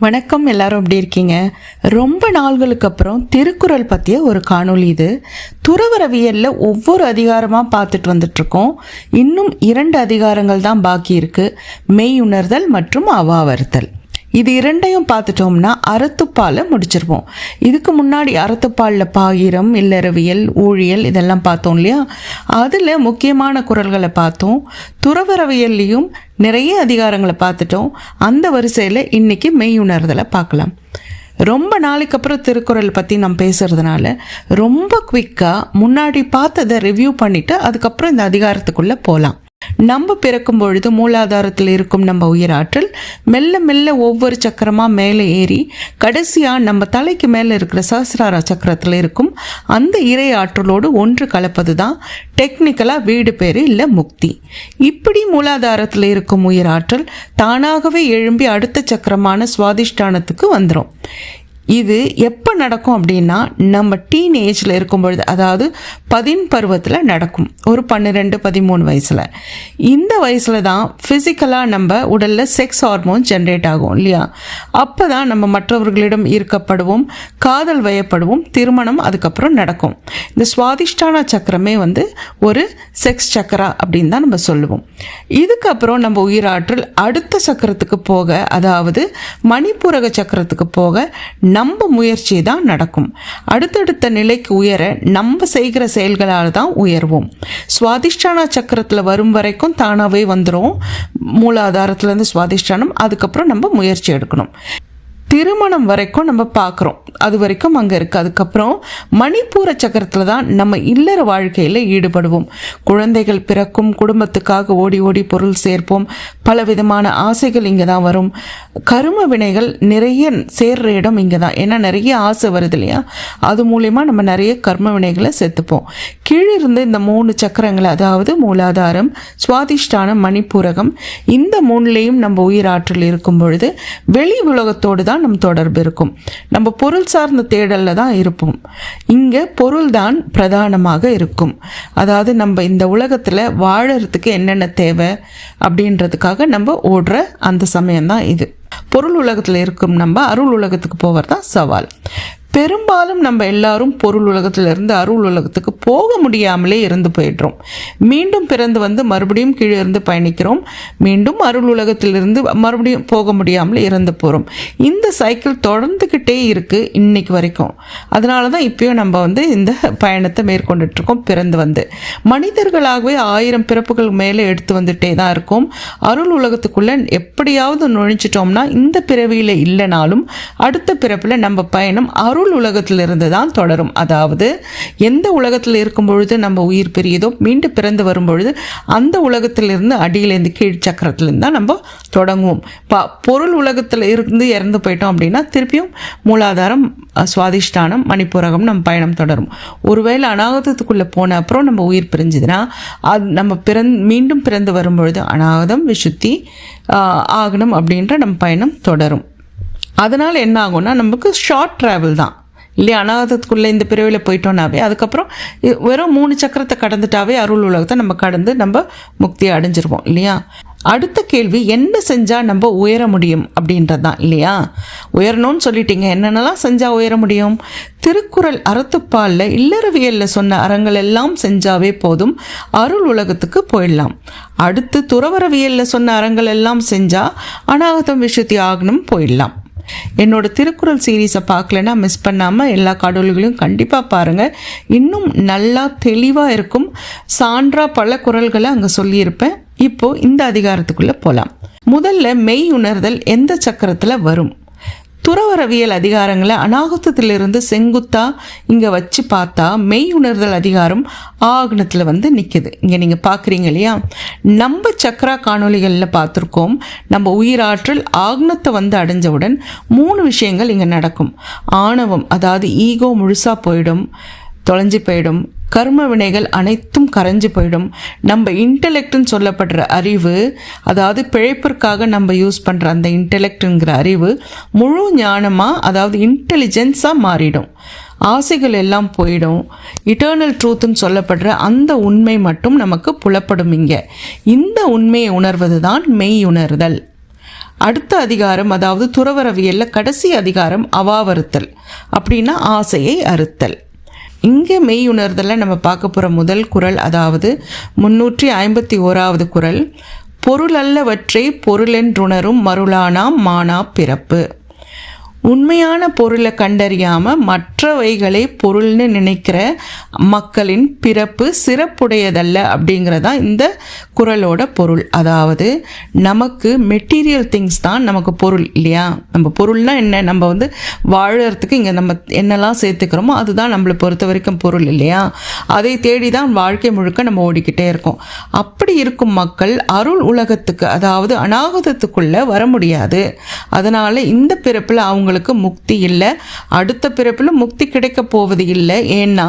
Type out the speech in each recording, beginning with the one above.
வணக்கம், எல்லாரும் எப்படி இருக்கீங்க? ரொம்ப நாள்களுக்கு அப்புறம் திருக்குறள் பற்றிய ஒரு காணொளி இது. துறவரவியலில் ஒவ்வொரு அதிகாரமாக பார்த்துட்டு வந்துட்ருக்கோம். இன்னும் 2 அதிகாரங்கள் தான் பாக்கி இருக்குது. மெய்யுணர்தல் மற்றும் அவாவறுத்தல். இது 2ஐயும் பார்த்துட்டோம்னா அறத்துப்பாலை முடிச்சிருப்போம். இதுக்கு முன்னாடி அறத்துப்பாலில் பாயிரம், இல்லறவியல், ஊழியல் இதெல்லாம் பார்த்தோம் இல்லையா? அதில் முக்கியமான குறள்களை பார்த்தோம். துறவரவியல்லையும் நிறைய அதிகாரங்களை பார்த்துட்டோம். அந்த வரிசையில் இன்றைக்கி மெய்யுணர்தலை பார்க்கலாம். ரொம்ப நாளைக்கு அப்புறம் திருக்குறள் பற்றி நம்ம பேசுகிறதுனால ரொம்ப குவிக்காக முன்னாடி பார்த்ததை ரிவ்யூ பண்ணிவிட்டு அதுக்கப்புறம் இந்த அதிகாரத்துக்குள்ளே போகலாம். நம்ம பிறக்கும் பொழுது மூலாதாரத்தில் இருக்கும் நம்ம உயிராற்றல் மெல்ல மெல்ல ஒவ்வொரு சக்கரமாக மேலே ஏறி கடைசியாக நம்ம தலைக்கு மேலே இருக்கிற சஹஸ்ரார சக்கரத்தில் இருக்கும் அந்த இறை ஆற்றலோடு ஒன்று கலப்பது தான் டெக்னிக்கலாக வீடு பேர் இல்லை முக்தி. இப்படி மூலாதாரத்தில் இருக்கும் உயிராற்றல் தானாகவே எழும்பி அடுத்த சக்கரமான சுவாதிஷ்டானத்துக்கு வந்துடும். இது எப்போ நடக்கும் அப்படின்னா நம்ம டீனேஜில் இருக்கும் பொழுது, அதாவது 10 பருவத்தில் நடக்கும். ஒரு 12-13 வயசில். இந்த வயசில் தான் ஃபிசிக்கலாக நம்ம உடலில் செக்ஸ் ஹார்மோன் ஜென்ரேட் ஆகும் இல்லையா? அப்போ தான் நம்ம மற்றவர்களிடம் ஈர்க்கப்படுவோம், காதல் வயப்படுவோம், திருமணம் அதுக்கப்புறம் நடக்கும். இந்த சுவாதிஷ்டான சக்கரமே ஒரு செக்ஸ் சக்கரா அப்படின்னு தான் நம்ம சொல்லுவோம். இதுக்கப்புறம் நம்ம உயிராற்றல் அடுத்த சக்கரத்துக்கு போக, அதாவது மணிப்பூரக சக்கரத்துக்கு போக நம்ம முயற்சி தான் நடக்கும். அடுத்தடுத்த நிலைக்கு உயர நம்ம செய்கிற செயல்களால் தான் உயர்வோம். சுவாதிஷ்டான சக்கரத்தில் வரும் வரைக்கும் தானாகவே வந்துடும். மூலாதாரத்துலேருந்து சுவாதிஷ்டானம், அதுக்கப்புறம் நம்ம முயற்சி எடுக்கணும். திருமணம் வரைக்கும் நம்ம பார்க்குறோம், அது வரைக்கும் அங்கே இருக்குது. அதுக்கப்புறம் மணிப்பூர சக்கரத்தில் தான் நம்ம இல்லற வாழ்க்கையில் ஈடுபடுவோம். குழந்தைகள் பிறக்கும், குடும்பத்துக்காக ஓடி ஓடி பொருள் சேர்ப்போம், பலவிதமான ஆசைகள் இங்கே தான் வரும். கரும வினைகள் நிறைய சேர்ற இடம் இங்கே தான். ஏன்னா நிறைய ஆசை வருது இல்லையா? அது மூலயமா நம்ம நிறைய கர்ம வினைகளை சேர்த்துப்போம். கீழிருந்து இந்த 3 சக்கரங்களை, அதாவது மூலாதாரம், சுவாதிஷ்டானம், மணிப்பூரகம், இந்த 3லேயும் நம்ம உயிராற்றல் இருக்கும் பொழுது வெளி உலகத்தோடு தான் நம் தொடர்பு இருக்கும். நம்ம பொருள் சார்ந்த தேடலில் தான் இருப்போம். இங்கே பொருள் தான் பிரதானமாக இருக்கும். அதாவது நம்ம இந்த உலகத்தில் வாழறதுக்கு என்னென்ன தேவை அப்படின்றதுக்காக நம்ம ஓடுற அந்த சமயம்தான் இது. பொருள் உலகத்தில் இருக்கும் நம்ம அருள் உலகத்துக்கு போவது தான் சவால். பெரும்பாலும் நம்ம எல்லாரும் பொருள் உலகத்திலிருந்து அருள் உலகத்துக்கு போக முடியாமலே இருந்து போயிடுறோம். மீண்டும் பிறந்து மறுபடியும் கீழே இருந்து பயணிக்கிறோம். மீண்டும் அருள் உலகத்திலிருந்து மறுபடியும் போக முடியாமலே இறந்து போகிறோம். இந்த சைக்கிள் தொடர்ந்துக்கிட்டே இருக்குது இன்னைக்கு வரைக்கும். அதனால தான் இப்பயும் நம்ம இந்த பயணத்தை மேற்கொண்டுட்ருக்கோம். பிறந்து மனிதர்களாகவே 1000 பிறப்புகள் மேலே எடுத்து வந்துட்டே தான் இருக்கும். அருள் உலகத்துக்குள்ளே எப்படியாவது நுழைஞ்சிட்டோம்னா இந்த பிறவியில் இல்லைனாலும் அடுத்த பிறப்பில் நம்ம பயணம் அருள் உலகத்திலிருந்து தான் தொடரும். அதாவது எந்த உலகத்தில் இருக்கும் பொழுது நம்ம உயிர் பெரியதோ மீண்டும் பிறந்து வரும் பொழுது அந்த உலகத்திலிருந்து அடியிலேருந்து கீழ் சக்கரத்திலிருந்து தான் நம்ம தொடங்குவோம். பொருள் உலகத்தில் இருந்து இறந்து போயிட்டோம் அப்படின்னா திருப்பியும் மூலாதாரம், சுவாதிஷ்டானம், மணிப்பூரகம் நம்ம பயணம் தொடரும். ஒருவேளை அநாகதத்துக்குள்ளே போன அப்புறம் நம்ம உயிர் பிரிஞ்சுதுன்னா அது நம்ம மீண்டும் பிறந்து வரும் பொழுது அநாகதம், விசுத்தி, ஆகணும் அப்படின்ற நம்ம பயணம் தொடரும். அதனால் என்ன ஆகும்னா நமக்கு ஷார்ட் ட்ராவல் தான் இல்லையா? அநாகதத்துக்குள்ளே இந்த பிறவியில் போயிட்டோன்னாவே அதுக்கப்புறம் வெறும் 3 சக்கரத்தை கடந்துட்டாவே அருள் உலகத்தை நம்ம கடந்து நம்ம முக்தியை அடைஞ்சிருவோம் இல்லையா? அடுத்த கேள்வி, என்ன செஞ்சால் நம்ம உயர முடியும் அப்படின்றது தான் இல்லையா? உயரணும்னு சொல்லிட்டீங்க, என்னென்னலாம் செஞ்சால் உயர முடியும்? திருக்குறள் அறத்துப்பாலில் இல்லறவியலில் சொன்ன அறங்கள் எல்லாம் செஞ்சாவே போதும், அருள் உலகத்துக்கு போயிடலாம். அடுத்து துறவரவியலில் சொன்ன அறங்கள் எல்லாம் செஞ்சால் அநாகதம், விசுத்தி, ஆகணும் போயிடலாம். என்னோட திருக்குறள் சீரீஸை பார்க்கலன்னா மிஸ் பண்ணாமல் எல்லா காணொளிகளையும் கண்டிப்பாக பாருங்கள். இன்னும் நல்லா தெளிவாக இருக்கும். சான்றா பல குறள்களை அங்கே சொல்லியிருப்பேன். இப்போது இந்த அதிகாரத்துக்குள்ளே போகலாம். முதல்ல மெய் உணர்தல் எந்த சக்கரத்தில் வரும்? துறவரவியல் அதிகாரங்களை அநாகதத்திலிருந்து செங்குத்தா இங்கே வச்சு பார்த்தா மெய் உணர்தல் அதிகாரம் ஆக்னத்தில் நிற்கிது. இங்கே நீங்கள் பார்க்குறீங்க இல்லையா? நம்ம சக்கரா காணொளிகளில் பார்த்துருக்கோம். நம்ம உயிராற்றல் ஆக்னத்தை அடைஞ்சவுடன் 3 விஷயங்கள் இங்கே நடக்கும். ஆணவம், அதாவது ஈகோ முழுசாக போயிடும், தொலைஞ்சு போயிடும். கர்ம வினைகள் அனைத்தும் கரைஞ்சு போயிடும். நம்ம இன்டெலெக்ட்னு சொல்லப்படுற அறிவு, அதாவது பிழைப்பிற்காக நம்ம யூஸ் பண்ணுற அந்த இன்டெலெக்ட்ங்கிற அறிவு முழு ஞானமாக, அதாவது இன்டெலிஜென்ஸாக மாறிடும். ஆசைகள் எல்லாம் போயிடும். இட்டர்னல் ட்ரூத்துன்னு சொல்லப்படுற அந்த உண்மை மட்டும் நமக்கு புலப்படும். இங்கே இந்த உண்மையை உணர்வது தான் மெய் உணர்தல். அடுத்த அதிகாரம், அதாவது துறவரவியலில் கடைசி அதிகாரம் அவாவறுத்தல், அப்படின்னா ஆசையை அறுத்தல். இங்கே மெய்யுணர்தலில் நம்ம பார்க்க போகிற முதல் குறள், அதாவது 351வது குறள், பொருளல்லவற்றை பொருளென்றுணரும் மருளானாம் மானா பிறப்பு. உண்மையான பொருளை கண்டறியாமல் மற்றவைகளை பொருள்னு நினைக்கிற மக்களின் பிறப்பு சிறப்புடையதல்ல அப்படிங்கிறதான் இந்த குறளோட பொருள். அதாவது நமக்கு மெட்டீரியல் திங்ஸ் தான் நமக்கு பொருள் இல்லையா. நம்ம பொருள்னால் என்ன, நம்ம வாழறதுக்கு இங்கே நம்ம என்னெல்லாம் சேர்த்துக்கிறோமோ அதுதான் நம்மளை பொறுத்த வரைக்கும் பொருள் இல்லையா. அதை தேடி தான் வாழ்க்கை முழுக்க நம்ம ஓடிக்கிட்டே இருக்கோம். அப்படி இருக்கும் மக்கள் அருள் உலகத்துக்கு, அதாவது அநாகதத்துக்குள்ளே வர முடியாது. அதனால் இந்த பிறப்பில் அவங்களுக்கு முக்தி இல்லை, அடுத்த பிறப்பில் முக்தி கிடைக்க போவது இல்லை. ஏன்னா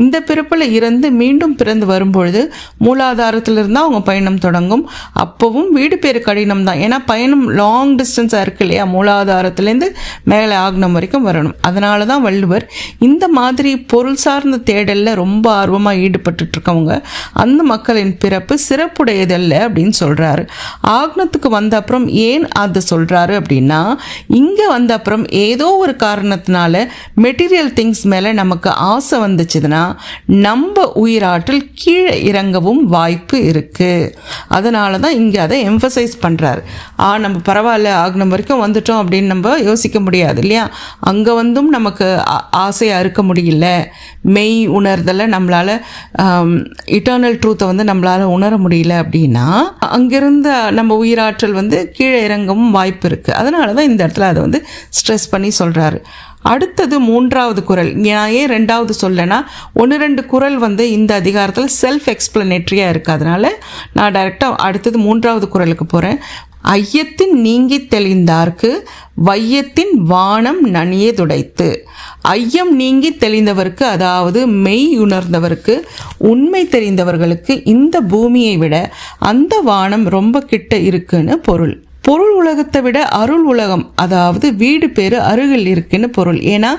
இந்த பிறப்பில் இறந்து மீண்டும் பிறந்து வரும்பொழுது மூலாதாரத்திலிருந்து அவங்க பயணம் தொடங்கும். அப்போவும் வீடு பேர் கடினம் தான், ஏன்னா பயணம் லாங் டிஸ்டன்ஸாக இருக்கு இல்லையா. மூலாதாரத்துலேருந்து மேலே ஆக்னம் வரைக்கும் வரணும். அதனால தான் வள்ளுவர் இந்த மாதிரி பொருள் சார்ந்த தேடலில் ரொம்ப ஆர்வமாக ஈடுபட்டு இருக்கவங்க அந்த மக்களின் பிறப்பு சிறப்புடையதல்ல அப்படின்னு சொல்கிறாரு. ஆக்னத்துக்கு வந்த அப்புறம் ஏன் அதை சொல்கிறாரு அப்படின்னா, இங்கே வந்த அப்புறம் ஏதோ ஒரு காரணத்தினால மெட்டீரியல் திங்ஸ் மேலே நமக்கு ஆசை வந்துச்சுன்னா நம்ம உயிராற்றல் கீழே இறங்கவும் வாய்ப்பு இருக்குது. அதனால தான் இங்கே அதை எம்ஃபசைஸ் பண்ணுறாரு. நம்ம பரவாயில்ல ஆக்னம் வரைக்கும் வந்துட்டோம் அப்படின்னு நம்ம யோசிக்க முடியாது இல்லையா. அங்கே வந்தும் நமக்கு ஆசையை அறுக்க முடியல, மெய் உணர்தலை நம்மளால் இட்டர்னல் ட்ரூத்தை நம்மளால் உணர முடியல அப்படின்னா அங்கிருந்த நம்ம உயிராற்றல் கீழே இறங்கவும் வாய்ப்பு இருக்குது. அதனால தான் இந்த இடத்துல அதை ஸ்ட்ரெஸ் பண்ணி சொல்கிறாரு. அடுத்தது 3வது குறள். நான் ஏன் 2வது சொல்லனா, 1-2 குறள் இந்த அதிகாரத்தில் செல்ஃப் எக்ஸ்பிளனேட்ரியாக இருக்குது. அதனால் நான் டைரெக்டாக அடுத்தது 3வது குறளுக்கு போகிறேன். ஐயத்தின் நீங்கி தெளிந்தார்க்கு வையத்தின் வானம் நனிய துடைத்து. ஐயம் நீங்கி தெளிந்தவருக்கு, அதாவது மெய் உணர்ந்தவருக்கு, உண்மை தெரிந்தவர்களுக்கு இந்த பூமியை விட அந்த வானம் ரொம்ப கிட்ட இருக்குன்னு பொருள். பொருள் உலகத்தை விட அருள் உலகம், அதாவது வீடு பேர் அருகில் இருக்குன்னு பொருள். ஏன்னா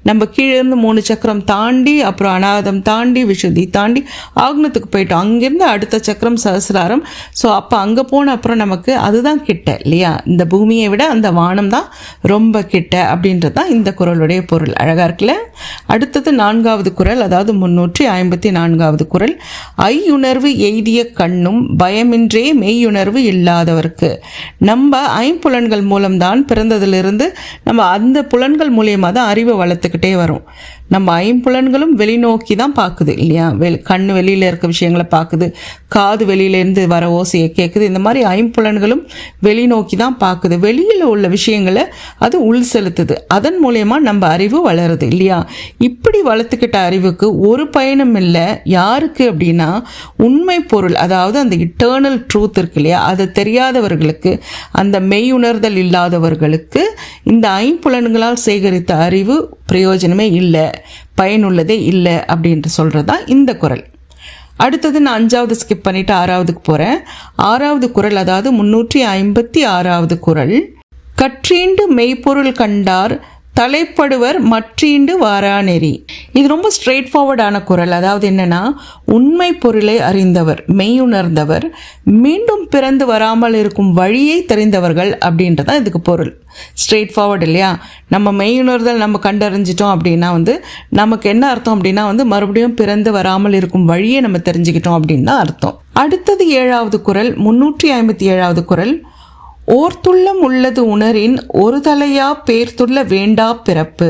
நம்ம கீழேருந்து 3 சக்கரம் தாண்டி, அப்புறம் அநாதம் தாண்டி, விசுத்தி தாண்டி ஆக்னத்துக்கு போயிட்டோம். அங்கேருந்து அடுத்த சக்கரம் சஹஸ்ராரம். ஸோ அப்போ அங்கே போன அப்புறம் நமக்கு அதுதான் கிட்ட இல்லையா. இந்த பூமியை விட அந்த வானம் தான் ரொம்ப கிட்ட அப்படின்றது தான் இந்த குறளுடைய பொருள். அழகாக இருக்குல்ல. அடுத்தது 4வது குறள், அதாவது 354வது குறள். ஐயுணர்வு எய்திய கண்ணும் பயமின்றே மெய்யுணர்வு இல்லாதவர்க்கு. நம்ம ஐம்புலன்கள் மூலம்தான் பிறந்ததிலிருந்து நம்ம அந்த புலன்கள் மூலியமாக தான் அறிவை வளர்த்துக்கிட்டே வரும். நம்ம ஐம்புலன்களும் வெளிநோக்கி தான் பார்க்குது இல்லையா. கண் வெளியில் இருக்க விஷயங்களை பார்க்குது, காது வெளியிலேருந்து வர ஓசையை கேட்குது. இந்த மாதிரி ஐம்புலன்களும் வெளிநோக்கி தான் பார்க்குது. வெளியில் உள்ள விஷயங்களை அது உள் செலுத்துது. அதன் மூலயமா நம்ம அறிவு வளருது இல்லையா. இப்படி வளர்த்துக்கிட்ட அறிவுக்கு ஒரு பயணம் இல்லை. யாருக்கு அப்படின்னா உண்மை பொருள், அதாவது அந்த இட்டர்னல் ட்ரூத் இருக்கு இல்லையா, அது தெரியாதவர்களுக்கு, அந்த மெய்யுணர்தல் இல்லாதவர்களுக்கு இந்த ஐம்புலன்களால் சேகரித்த அறிவு பிரயோஜனமே இல்லை, பயனுள்ளதே இல்லை அப்படின்ட்டு சொல்கிறது தான் இந்த குறள். அடுத்தது நான் 5வது ஸ்கிப் பண்ணிவிட்டு 6வதுக்கு போகிறேன். 6வது குறள், அதாவது 356வது குறள். கற்றீண்டு மெய்ப்பொருள் கண்டார் தலைப்படுவர் மற்றீண்டு வாராநெறி. இது ரொம்ப ஸ்ட்ரெயிட் ஃபார்வர்டான குறள். அதாவது என்னென்னா, உண்மை பொருளை அறிந்தவர், மெய்யுணர்ந்தவர், மீண்டும் பிறந்து வராமல் இருக்கும் வழியை தெரிந்தவர்கள் அப்படின்றதான் இதுக்கு பொருள். ஸ்ட்ரெயிட் ஃபார்வர்டு இல்லையா. நம்ம மெய்யுணர்தல் நம்ம கண்டறிஞ்சிட்டோம் அப்படின்னா நமக்கு என்ன அர்த்தம் அப்படின்னா மறுபடியும் பிறந்து வராமல் இருக்கும் வழியை நம்ம தெரிஞ்சுக்கிட்டோம் அப்படின்னு தான் அர்த்தம். அடுத்தது 7வது குறள், 357வது குறள். ஓர்த்துள்ளம் உள்ளது உணரின் ஒரு தலையா பேர்த்துள்ள வேண்டா பிறப்பு.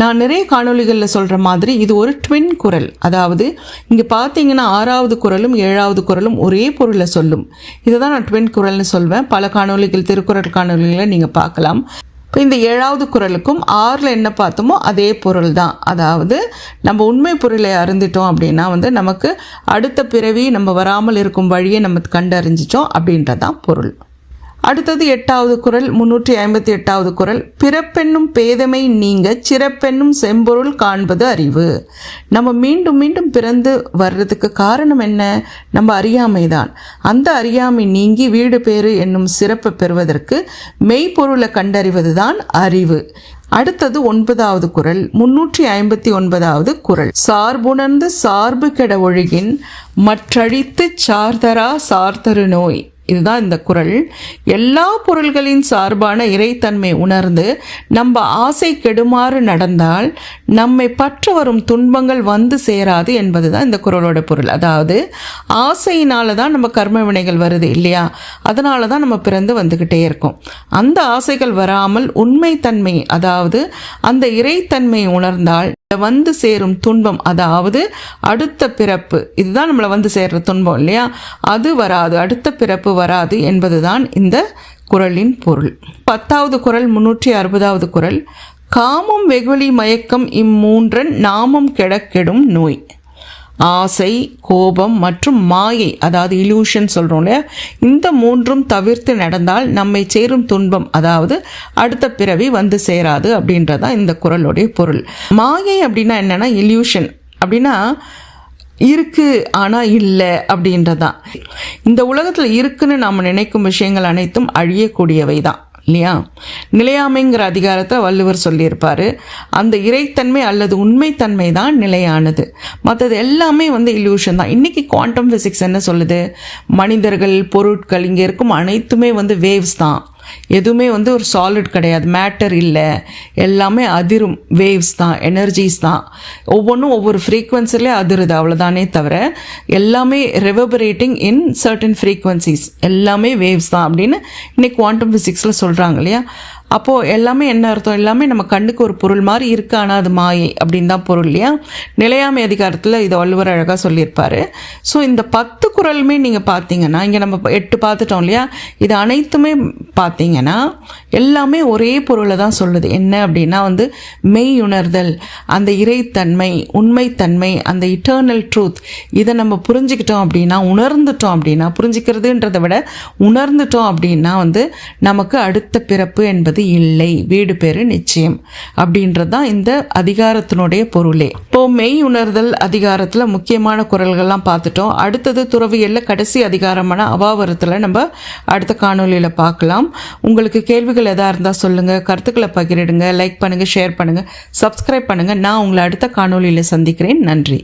நான் நிறைய காணொளிகளில் சொல்கிற மாதிரி இது ஒரு ட்வின் குறள். அதாவது இங்கே பார்த்தீங்கன்னா 6வது குறளும் 7வது குறளும் ஒரே பொருளை சொல்லும். இதை தான் நான் ட்வின் குறள்னு சொல்வேன். பல காணொளிகள், திருக்குறள் காணொளிகளை நீங்கள் பார்க்கலாம். இப்போ இந்த 7வது குறளுக்கும் 6ல் என்ன பார்த்தோமோ அதே பொருள் தான். அதாவது நம்ம உண்மை பொருளை அறிந்துட்டோம் அப்படின்னா நமக்கு அடுத்த பிறவி நம்ம வராமல் இருக்கும் வழியை நம்ம கண்டறிஞ்சிட்டோம் அப்படின்றதான் பொருள். அடுத்தது 8வது குறள், 358வது குறள். பிறப்பென்னும் பேதமை நீங்க சிறப்பென்னும் செம்பொருள் காண்பது அறிவு. நம்ம மீண்டும் மீண்டும் பிறந்து வர்றதுக்கு காரணம் என்ன? நம்ம அறியாமை தான். அந்த அறியாமை நீங்கி வீடு பேறு என்னும் சிறப்பை பெறுவதற்கு மெய்ப்பொருளை கண்டறிவது தான் அறிவு. அடுத்தது 9வது குறள், 359வது குறள். சார்புணர்ந்து சார்பு கெட ஒழுகின் மற்றழித்து சார்தரா சார்தரு நோய். இதுதான் இந்த குறள். எல்லா பொருள்களின் சார்பான இறைத்தன்மை உணர்ந்து நம்ம ஆசை கெடுமாறு நடந்தால் நம்மை பற்ற வரும் துன்பங்கள் வந்து சேராது என்பதுதான் இந்த குறளோட பொருள். அதாவது ஆசையினால தான் நம்ம கர்ம வினைகள் வருது இல்லையா, அதனால தான் நம்ம பிறந்து வந்துக்கிட்டே இருக்கோம். அந்த ஆசைகள் வராமல் உண்மைத்தன்மை, அதாவது அந்த இறைத்தன்மை உணர்ந்தால் வந்து சேரும் துன்பம், அதாவது அடுத்த பிறப்பு, இதுதான் நம்மளை வந்து சேர்ற துன்பம் இல்லையா, அது வராது, அடுத்த பிறப்பு வராது என்பதுதான் இந்த குறளின் பொருள். 10வது குறள் 360வது குறள். காமம் வெகுளி மயக்கம் இம்மூன்றன் நாமம் கெடக்கெடும் நோய். ஆசை, கோபம் மற்றும் மாயை, அதாவது இல்யூஷன் சொல்கிறோம் இல்லையா, இந்த மூன்றும் தவிர்த்து நடந்தால் நம்மை சேரும் துன்பம், அதாவது அடுத்த பிறவி வந்து சேராது அப்படின்றதான் இந்த குறளுடைய பொருள். மாயை அப்படின்னா என்னென்னா இல்யூஷன் அப்படின்னா இருக்கு ஆனால் இல்லை அப்படின்றதான். இந்த உலகத்தில் இருக்குன்னு நாம் நினைக்கும் விஷயங்கள் அனைத்தும் அழியக்கூடியவை தான் இல்லையா. நிலையாமைங்கிற அதிகாரத்தில் வள்ளுவர் சொல்லியிருப்பார், அந்த இறைத்தன்மை அல்லது உண்மைத்தன்மை தான் நிலையானது, மற்றது எல்லாமே வந்து இல்யூஷன் தான். இன்றைக்கி குவாண்டம் ஃபிசிக்ஸ் என்ன சொல்லுது, மனிதர்கள், பொருட்கள், இங்கே இருக்கும் அனைத்துமே வந்து வேவ்ஸ் தான், எதுவுமே வந்து ஒரு சாலிட் கிடையாது, மேட்டர் இல்லை, எல்லாமே அதிரும் வேவ்ஸ் தான், எனர்ஜிஸ் தான், ஒவ்வொன்றும் ஒவ்வொரு ஃப்ரீக்வன்சிலே அதிருது, அவ்வளோதானே தவிர எல்லாமே ரெவபரேட்டிங் இன் சர்டன் ஃப்ரீக்வன்சிஸ், எல்லாமே வேவ்ஸ் தான் அப்படின்னு இன்னைக்கு குவாண்டம் ஃபிசிக்ஸில் சொல்கிறாங்க இல்லையா. அப்போது எல்லாமே என்ன அர்த்தம், எல்லாமே நம்ம கண்ணுக்கு ஒரு பொருள் மாதிரி இருக்கு, ஆனால் அது மாயை அப்படின்னு தான் பொருள் இல்லையா. நிலையாமை அதிகாரத்தில் இதை வள்ளுவர் அழகாக சொல்லியிருப்பார். ஸோ இந்த 10 குறளுமே நீங்கள் பார்த்தீங்கன்னா, இங்கே நம்ம 8 பார்த்துட்டோம் இல்லையா, இது அனைத்துமே பார்த்தீங்கன்னா எல்லாமே ஒரே பொருளை தான் சொல்லுது. என்ன அப்படின்னா வந்து மெய் உணர்தல், அந்த இறைத்தன்மை, உண்மைத்தன்மை, அந்த இட்டர்னல் ட்ரூத், இதை நம்ம புரிஞ்சுக்கிட்டோம் அப்படின்னா, உணர்ந்துட்டோம் அப்படின்னா, புரிஞ்சுக்கிறதுன்றதை விட உணர்ந்துட்டோம் அப்படின்னா வந்து நமக்கு அடுத்த பிறப்பு என்பது இல்லை, வீடு பேரு நிச்சயம் அப்படின்றதான் இந்த அதிகாரத்தினுடைய பொருளே. இப்போ மெய் உணர்தல் அதிகாரத்தில் முக்கியமான குறள்கள்லாம் பார்த்துட்டோம். அடுத்தது துறவியல்ல கடைசி அதிகாரமான அவாவரத்தில் நம்ம அடுத்த காணொலியில் பார்க்கலாம். உங்களுக்கு கேள்விகள் எதாக இருந்தால் சொல்லுங்கள், கருத்துக்களை பகிரிடுங்க, லைக் பண்ணுங்கள், ஷேர் பண்ணுங்கள், சப்ஸ்கிரைப் பண்ணுங்கள். நான் உங்களை அடுத்த காணொலியில் சந்திக்கிறேன். நன்றி.